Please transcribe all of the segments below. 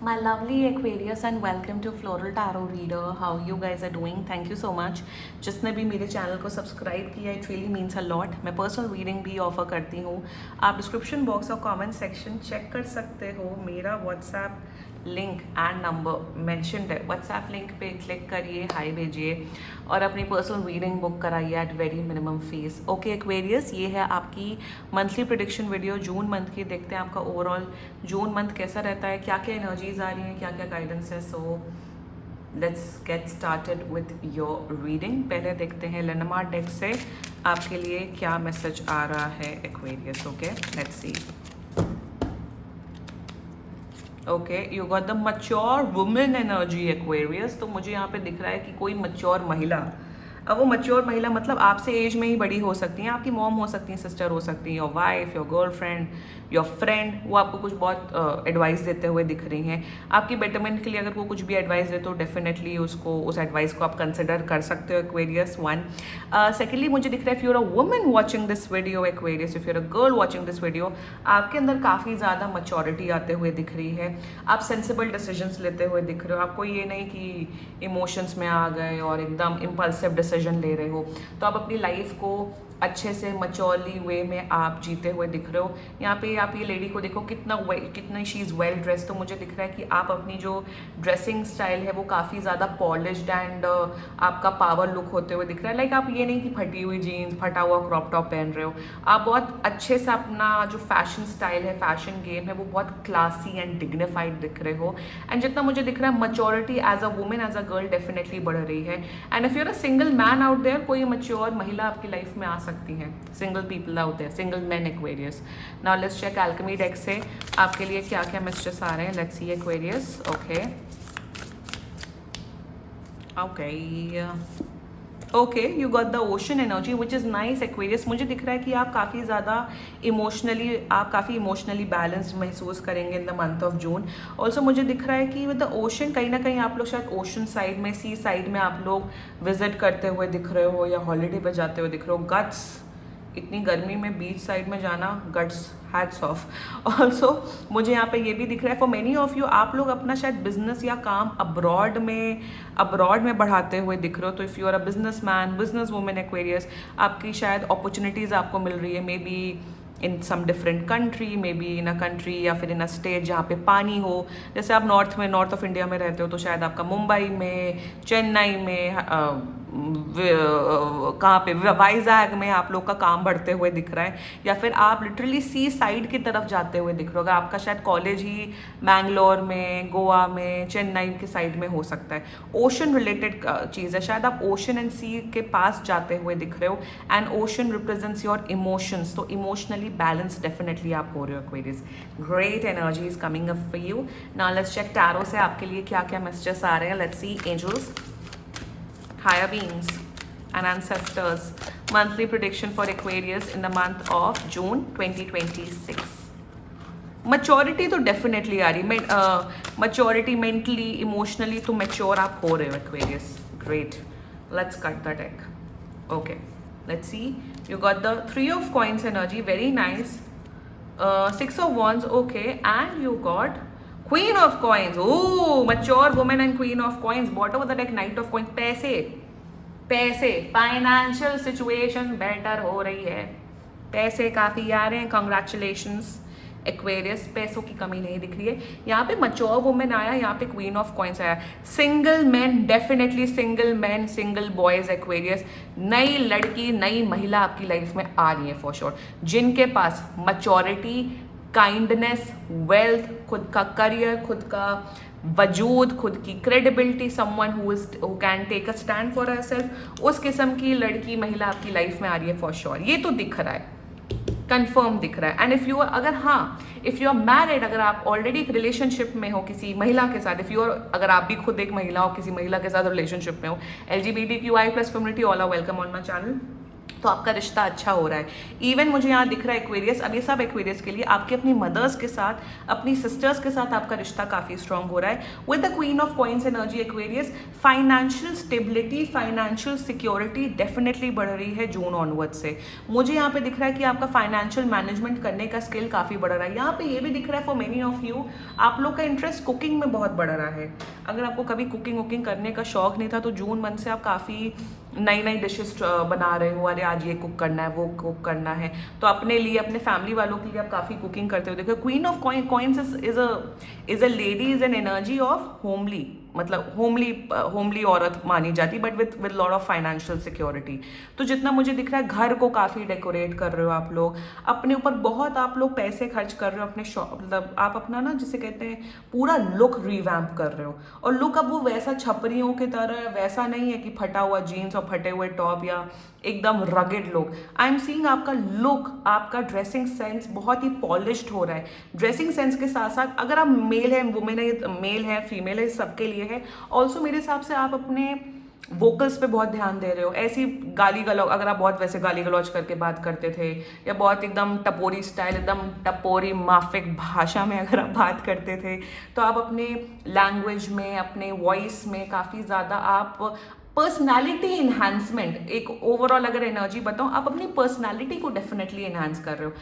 My lovely Aquarius and welcome to Floral Tarot Reader. How you guys are doing? Thank you so much. जिसने भी मेरे channel को subscribe किया it really means a lot. मैं personal reading भी offer करती हूँ. आप डिस्क्रिप्शन बॉक्स और कमेंट सेक्शन चेक कर सकते हो. मेरा WhatsApp link and number mentioned है. व्हाट्सएप लिंक पे क्लिक करिए, हाई भेजिए और अपनी पर्सनल रीडिंग बुक कराइए at very minimum fees. Okay Aquarius, ये है आपकी monthly prediction video June month की. देखते हैं आपका ओवरऑल जून मंथ कैसा रहता है, क्या क्या एनर्जीज आ रही हैं, क्या क्या गाइडेंस है. So let's get started with your reading. पहले देखते हैं लेनमार्क डेक से आपके लिए क्या मैसेज आ रहा है Aquarius. Okay let's see. Okay, you got the mature women energy Aquarius. तो मुझे यहाँ पे दिख रहा है कि कोई मच्योर महिला. अब वो मच्योर महिला मतलब आपसे एज में ही बड़ी हो सकती हैं, आपकी मॉम हो सकती हैं, सिस्टर हो सकती हैं, your wife, your girlfriend, your friend. वो आपको कुछ बहुत एडवाइस देते हुए दिख रही हैं. आपकी बेटरमेंट के लिए अगर वो कुछ भी एडवाइस दे तो डेफिनेटली उसको उस एडवाइस को आप कंसिडर कर सकते हो एक्वेरियस. वन. सेकेंडली मुझे दिख रहा है if you're a woman watching this video Aquarius, if you're a girl watching this video, आपके अंदर काफ़ी ज़्यादा मच्योरिटी आते हुए दिख रही है. आप सेंसिबल डिसीजंस लेते हुए दिख रहे हो. आपको ये नहीं कि इमोशंस में आ गए और एकदम इम्पल्सिव डिसीजन ले रहे हो. तो आप अपनी लाइफ को अच्छे से मच्योरली वे में आप जीते हुए दिख रहे हो. यहाँ पे आप ये लेडी को देखो कितना शी इज़ वेल ड्रेस. तो मुझे दिख रहा है कि आप अपनी जो ड्रेसिंग स्टाइल है वो काफ़ी ज़्यादा पॉलिश्ड एंड आपका पावर लुक होते हुए दिख रहा है. लाइक आप ये नहीं कि फटी हुई जीन्स, फटा हुआ क्रॉप टॉप पहन रहे हो. आप बहुत अच्छे से अपना जो फैशन स्टाइल है, फैशन गेम है, वो बहुत क्लासी एंड डिग्निफाइड दिख रहे हो. एंड जितना मुझे दिख रहा है maturity as a women, as a girl definitely बढ़ रही है. And if you're a single man out there, कोई मच्योर महिला आपकी लाइफ में आ सकती हैं. Single people out there, single man Aquarius. Now let's check alchemy deck से आपके लिए क्या क्या मैसेजेस आ रहे हैं. Let's see Aquarius. Okay okay, you got the ocean energy which is nice Aquarius. मुझे दिख रहा है कि आप काफ़ी ज़्यादा इमोशनली बैलेंस्ड महसूस करेंगे in the month of June. Also मुझे दिख रहा है कि विद द ओशन कहीं ना कहीं आप लोग शायद ओशन साइड में, सी साइड में आप लोग विजिट करते हुए दिख रहे हो या हॉलीडे पे जाते हुए दिख रहे हो. गट्स, इतनी गर्मी में बीच साइड में जाना, गट्स, हैट्स ऑफ. ऑल्सो मुझे यहाँ पे ये भी दिख रहा है फॉर मेनी ऑफ यू, आप लोग अपना शायद बिजनेस या काम अब्रॉड में बढ़ाते हुए दिख रहे हो. तो if you are a business man, business women Aquarius, आपकी शायद अपॉर्चुनिटीज़ आपको मिल रही है. May be in some different country, may be in a country या फिर इन अ स्टेट जहाँ पे पानी हो. जैसे आप नॉर्थ ऑफ इंडिया में रहते हो तो शायद आपका मुंबई में, चेन्नई में, कहाँ पे, वाइजैग में आप लोग का काम बढ़ते हुए दिख रहा है. या फिर आप लिटरली सी साइड की तरफ जाते हुए दिख रहे हो. अगर आपका शायद कॉलेज ही मैंगलोर में, गोवा में, चेन्नई के साइड में हो सकता है. ओशन रिलेटेड चीज़ है. शायद आप ओशन एंड सी के पास जाते हुए दिख रहे हो. And ocean represents your emotions. तो इमोशनली बैलेंस डेफिनेटली आप हो रहे हो Aquarius. Great energy is coming up for you. Now let's check tarot से आपके लिए क्या क्या मैसेजेस आ रहे हैं. Let's see angels, higher beings and ancestors, monthly prediction for Aquarius in the month of June 2026. Maturity तो डेफिनेटली आ रही. मैच्योरिटी मेंटली, इमोशनली तो मैच्योर आप हो रहे हो Aquarius. Great. Let's cut the deck. Okay let's see. You got the 3 of coins energy, very nice. 6 of wands, okay, and you got Queen of coins. Oh, mature woman and Queen of coins. Bottom of the deck, Knight of coins. पैसे, financial situation better हो रही है. पैसे काफ़ी आ रहे हैं. Congratulations Aquarius, पैसों की कमी नहीं दिख रही है. यहाँ पे मच्योर वुमेन आया, यहाँ पे क्वीन ऑफ कॉइंस आया. Single man, definitely single man, single boys Aquarius. नई लड़की, नई महिला आपकी लाइफ में आ रही है फॉर श्योर, जिनके पास मच्योरिटी, काइंडनेस, वेल्थ, खुद का करियर, खुद का वजूद, खुद की credibility, someone who can take a stand for herself, उस किस्म की लड़की, महिला आपकी लाइफ में आ रही है फॉर श्योर. ये तो दिख रहा है, कंफर्म दिख रहा है. And if you are married, अगर आप ऑलरेडी एक रिलेशनशिप में हो किसी महिला के साथ, अगर आप भी खुद एक महिला हो, किसी महिला के साथ रिलेशनशिप में हो, LGBTQI+ community, all are welcome on my channel. तो आपका रिश्ता अच्छा हो रहा है। इवन मुझे यहाँ दिख रहा है एक्वेरियस, अब ये सब एक्वेरियस के लिए आपके अपनी मदर्स के साथ, अपनी सिस्टर्स के साथ आपका रिश्ता काफ़ी स्ट्रांग हो रहा है। With the queen of coins energy Aquarius, financial stability, financial security definitely बढ़ रही है जून ऑनवर्ड से। मुझे यहाँ पे दिख रहा है कि आपका फाइनेंशियल मैनेजमेंट करने का स्किल काफ़ी बढ़ रहा है। यहाँ पे ये भी दिख रहा है फॉर मेनी ऑफ यू, आप लोग का इंटरेस्ट कुकिंग में बहुत बढ़ रहा है। अगर आपको कभी कुकिंग वुकिंग करने का शौक नहीं था तो जून मंथ से आप काफ़ी नई नई डिशेस बना रहे हो, अरे आज ये कुक करना है, वो कुक करना है, तो अपने लिए, अपने फैमिली वालों के लिए आप काफ़ी कुकिंग करते हो। देखो queen of coins is a lady, is an energy of homely, मतलब होमली औरत मानी जाती, but with lot of financial security. तो जितना मुझे दिख रहा है घर को काफ़ी डेकोरेट कर रहे हो आप लोग, अपने ऊपर बहुत आप लोग पैसे खर्च कर रहे हो, अपने शॉप, मतलब आप अपना ना जिसे कहते हैं पूरा लुक रिवैम्प कर रहे हो। और लुक अब वो वैसा छपरियों की तरह वैसा नहीं है कि फटा हुआ जीन्स और फटे हुए टॉप या एकदम rugged look. I am seeing आपका लुक, आपका ड्रेसिंग सेंस बहुत ही पॉलिश्ड हो रहा है। ड्रेसिंग सेंस के साथ साथ अगर आप मेल है, वुमेन है, मेल है, फीमेल है, सबके लिए है। ऑल्सो मेरे हिसाब से आप अपने वोकल्स पे बहुत ध्यान दे रहे हो। ऐसी गाली गलौज, अगर आप बहुत वैसे गाली गलौज करके बात करते थे या बहुत एकदम टपोरी स्टाइल, एकदम टपोरी माफिक भाषा में अगर आप बात करते थे, तो आप अपने लैंग्वेज में, अपने वॉइस में काफ़ी ज़्यादा आप पर्सनालिटी इन्हांसमेंट, एक ओवरऑल अगर एनर्जी बताऊं, आप अपनी पर्सनालिटी को डेफिनेटली इन्हांस कर रहे हो।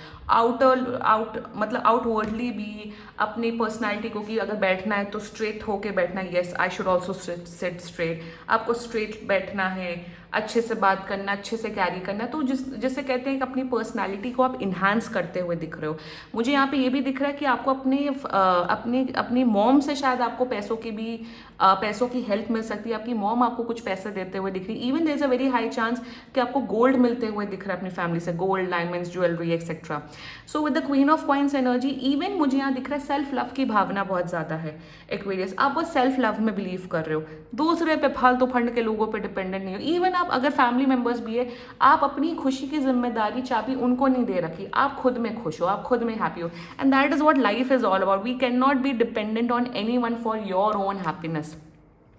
मतलब आउटवर्डली भी अपनी पर्सनालिटी को, कि अगर बैठना है तो स्ट्रेट होके बैठना है, yes I should also seat straight, आपको स्ट्रेट बैठना है, अच्छे से बात करना, अच्छे से कैरी करना। तो जिससे कहते हैं कि अपनी पर्सनालिटी को आप इन्हांस करते हुए दिख रहे हो। मुझे यहाँ पे ये भी दिख रहा है कि आपको अपनी मॉम से शायद आपको पैसों की हेल्प मिल सकती है। आपकी मॉम आपको कुछ पैसे देते हुए दिख रही है। Even there is a very high chance कि आपको गोल्ड मिलते हुए दिख रहा है अपनी फैमिली से, gold, diamonds, jewellery etcetera. So with the queen of coins energy, even मुझे यहाँ दिख रहा है सेल्फ लव की भावना बहुत ज़्यादा है एक्वेरियस। आप बहुत सेल्फ लव में बिलीव कर रहे हो, दूसरे पे फालतू फंड के लोगों पे डिपेंडेंट नहीं हो। इवन आप अगर फैमिली मेंबर्स भी है, आप अपनी खुशी की जिम्मेदारी चाबी उनको नहीं दे रखी, आप खुद में खुश हो, आप खुद में हैप्पी हो। And that is what life is all about. We can not be dependent on anyone for your own happiness.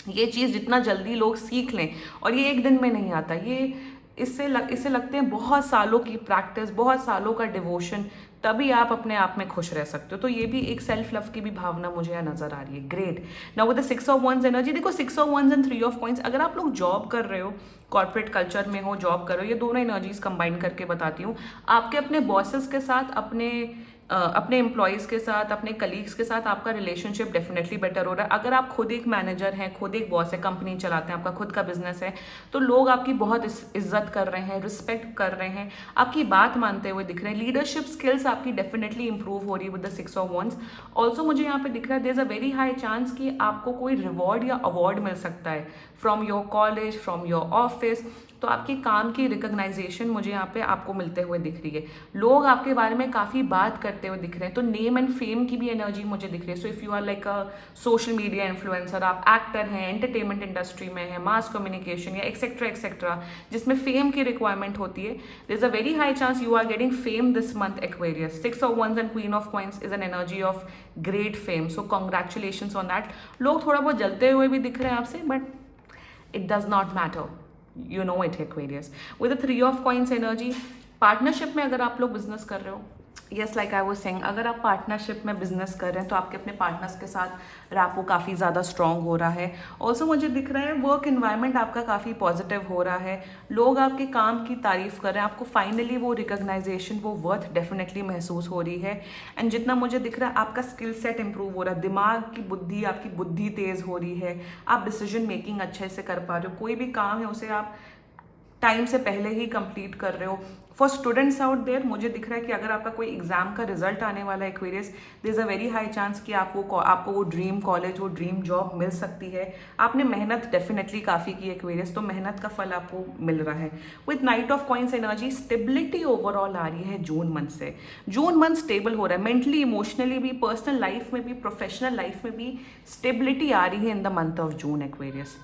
ये चीज़ जितना जल्दी लोग सीख लें, और ये एक दिन में नहीं आता, ये इससे लगते हैं बहुत सालों की प्रैक्टिस, बहुत सालों का डिवोशन, तभी आप अपने आप में खुश रह सकते हो। तो ये भी एक सेल्फ लव की भी भावना मुझे यहाँ नजर आ रही है। Great. Now with the 6 of wands energy, देखो 6 of wands and 3 of coins, अगर आप लोग जॉब कर रहे हो, कॉर्पोरेट कल्चर में हो, जॉब कर रहे हो, ये दोनों एनर्जीज कंबाइन करके बताती हूँ। आपके अपने बॉसेस के साथ, अपने एम्प्लॉयज़ के साथ, अपने कलीग्स के साथ आपका रिलेशनशिप डेफिनेटली बेटर हो रहा है। अगर आप खुद एक मैनेजर हैं, खुद एक बॉस है, कंपनी चलाते हैं, आपका खुद का बिजनेस है, तो लोग आपकी बहुत इज्जत कर रहे हैं, रिस्पेक्ट कर रहे हैं, आपकी बात मानते हुए दिख रहे हैं। लीडरशिप स्किल्स आपकी डेफिनेटली इंप्रूव हो रही है with the 6 of wands. Also मुझे यहाँ पे दिख रहा है there is a very high chance कि आपको कोई रिवॉर्ड या अवार्ड मिल सकता है from your college, from your office. तो आपके काम की रिकग्नाइजेशन मुझे यहाँ पे आपको मिलते हुए दिख रही है। लोग आपके बारे में काफ़ी बात करते हुए दिख रहे हैं। तो नेम एंड फेम की भी एनर्जी मुझे दिख रही है। So if you are like a social media influencer, आप एक्टर हैं, एंटरटेनमेंट इंडस्ट्री में है, मास कम्युनिकेशन या एक्सेट्रा जिसमें फेम की रिक्वायरमेंट होती है, there is a very high chance you are getting fame this month Aquarius. 6 of wands and queen of coins is an energy of great fame. So congratulations on that. लोग थोड़ा बहुत जलते हुए भी दिख रहे हैं आपसे, but it does not matter, you know it Aquarius. With the 3 of coins energy, partnership में अगर आप लोग बिजनेस कर रहे हो, yes like I was saying, अगर आप पार्टनरशिप में बिजनेस कर रहे हैं तो आपके अपने पार्टनर्स के साथ रैपो काफ़ी ज़्यादा स्ट्रॉन्ग हो रहा है। ऑल्सो मुझे दिख रहा है वर्क इन्वायरमेंट आपका काफ़ी पॉजिटिव हो रहा है, लोग आपके काम की तारीफ कर रहे हैं, आपको फाइनली वो रिकग्नाइजेशन, वो वर्थ डेफिनेटली महसूस हो रही है। एंड जितना मुझे दिख रहा है आपका स्किल सेट इंप्रूव हो रहा है, दिमाग की बुद्धि, आपकी बुद्धि तेज़ हो रही है, आप डिसीजन मेकिंग अच्छे से कर पा रहे हो, कोई भी काम है उसे आप टाइम से पहले ही कंप्लीट कर रहे हो। फॉर स्टूडेंट्स आउट देयर, मुझे दिख रहा है कि अगर आपका कोई एग्जाम का रिजल्ट आने वाला है Aquarius, there is a very high chance कि आपको वो ड्रीम कॉलेज, वो ड्रीम जॉब मिल सकती है। आपने मेहनत डेफिनेटली काफ़ी की एक्वेरियस, तो मेहनत का फल आपको मिल रहा है। With knight of coins energy, stability overall आ रही है जून मंथ से। जून मंथ स्टेबल हो रहा है, मेंटली, इमोशनली भी, पर्सनल लाइफ में भी, प्रोफेशनल लाइफ में भी स्टेबिलिटी आ रही है in the month of June Aquarius.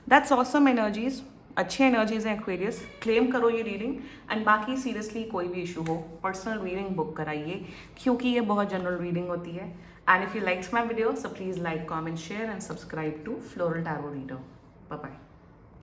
That's awesome energies, अच्छी एनर्जीज हैं एक्वेरियस। क्लेम करो ये रीडिंग, एंड बाकी सीरियसली कोई भी इशू हो पर्सनल रीडिंग बुक कराइए, क्योंकि ये बहुत जनरल रीडिंग होती है। And if you likes my video, so please like, comment, share and subscribe to Floral Tarot Reader. Bye bye.